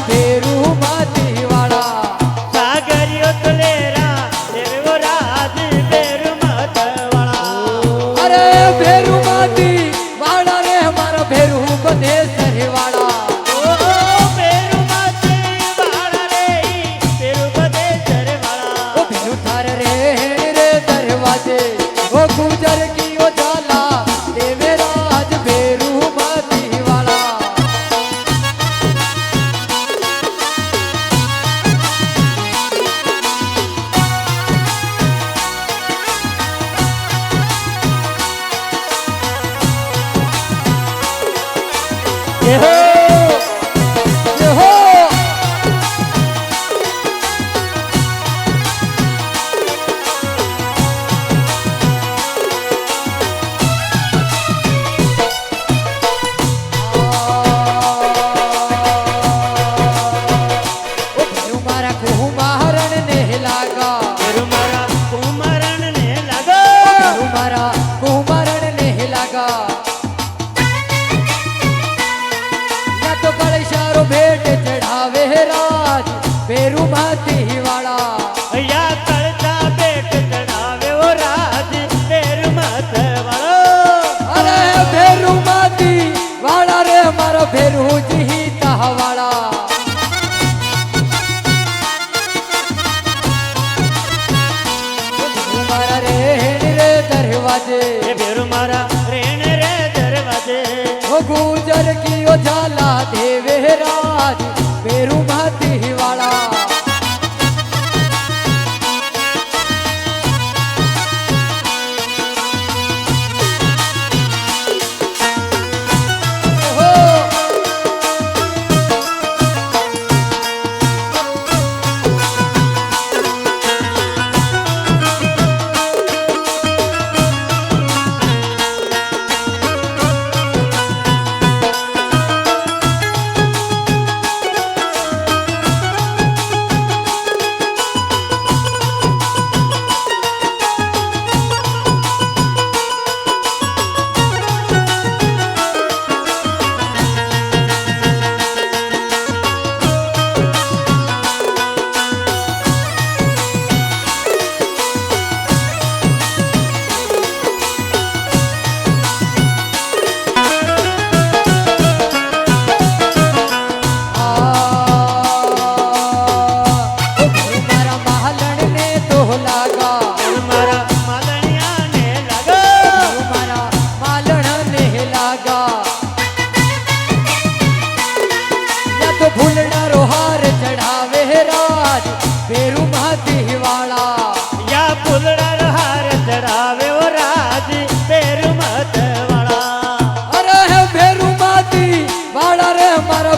भेरू माती वाला सागरियो तुलेरा देवो राज भेरू मत वाला अरे भेरू माती वाला रे हमारा भेरू बदेसर वाला ओ भेरू माती वाला रे भेरू बदेसर वाला ओ भेरू थार रे दरवाजे ओ गुजर की ओ जाला देवे राज भेरू माती वाला ये हो ये हो ओ भेरू मारा कुमारण ने लागा भेरू मारा कुमारण ने लगा भेरू मारा कुमारण ने लागा या तो कलेशारो भेट चढ़ावे राज भेरू माती वाला या कलता बेट चढ़ावे वो राज भेरू मत वाला अरे भेरू माती वाला रे हमारा भेरू जी वाला हमारा रे दरवाजे ये भेरू मारा रेण रे दरवाजे ओ गुजर की ओ झाला देवे राज भेरू माती वाला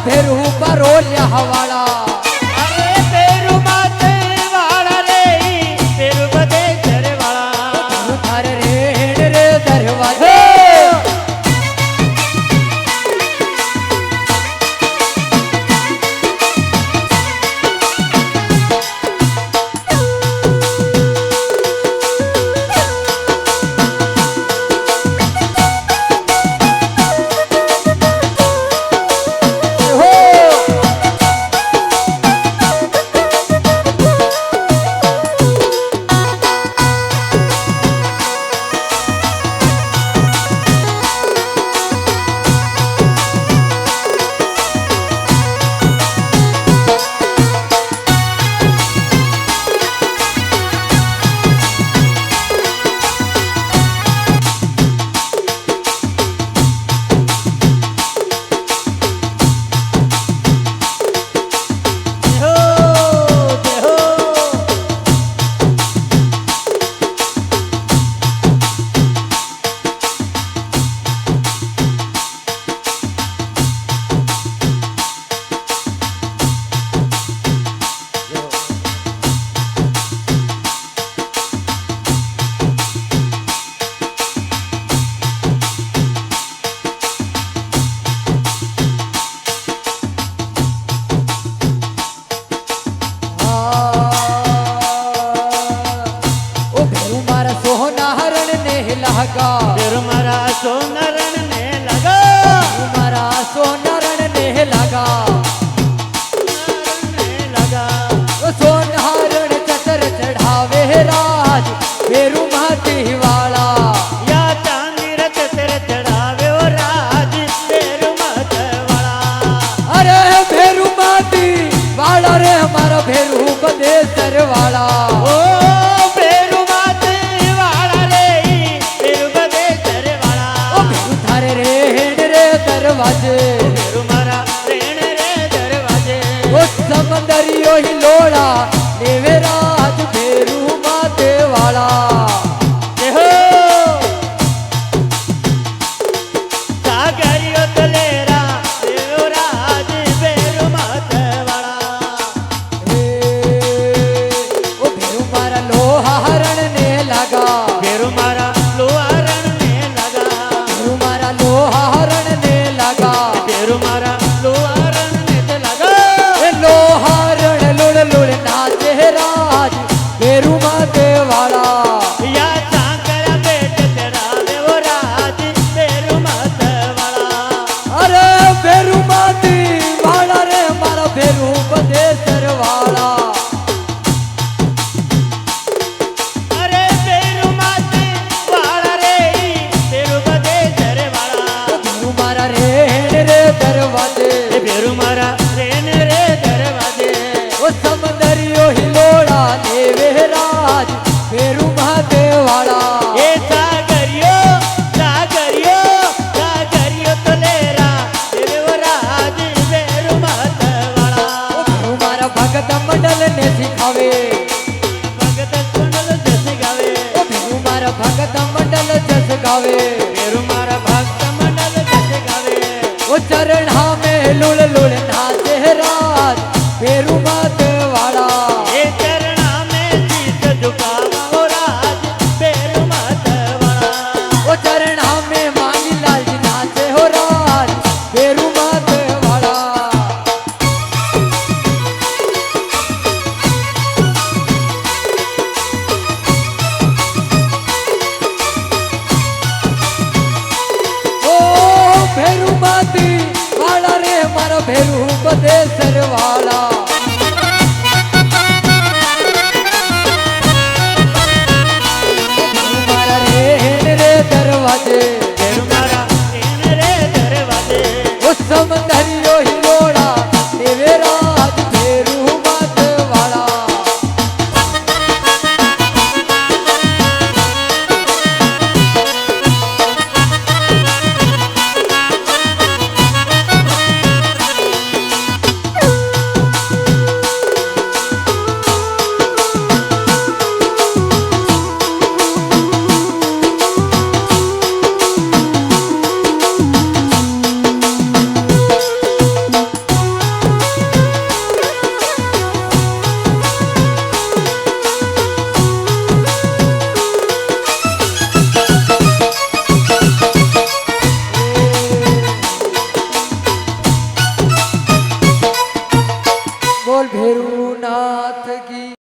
भेरू बरोल्या हवाला अरे भेरू माते वाला रे भेरू बदेसर वाला थार रे दरवाजे समंदरियो ही लोड़ा देवे राज भेरू माते वाला जय हो सागरियो तलेरा देव राज बेरु मात वाला ओ भेरू मारा लोहा हरण ने लगा बेरु मारा लोहारण ने लगा भेरू मारा लोहा हरण ने लगा बेरु मारा लोहारण ने ते लगा ए लोहा हरण लुड़ लुड़ नाचे राज भेरू माते वाला या सांकरा बेट तेरा देव राज बेरु मात वाला अरे भेरू माती वाला रे मारा भेरू बदेसर वाला अरे बेरु मात वाला रे बेरु बदे जरे वाला भेरू मारा रेण रे दरवाजे बेरु मारा रेन रे दरवाजे ओ समंदरियो हिलोड़ा देवे राज भेरू माते वाला ये सागरियो सागरियो सागरियो तलेरा देव राज बेरु मात वाला ओ भेरू मारा भगत मंडल ने सिखावे भगत कुंडल जस गावे ओ भेरू मारा भगत मंडल जस गावे बेरु मारा भक्त मंडल जस गावे ओ चरणा में लुड़ लुड़ नाचे राज भेरू माते वाला ये चरणा में शीश झुकावा ओ राज बेरु मात वाला ओ चरणा में मांगी लाल जी नाचे हो राज भेरू माते वाला ओ भेरू माती वाला रे मारा भेरू बदेसर वाला भेरू मारा रेण रे दरवाजे बेरु मारा रेन रे दरवाजे ओ समंदर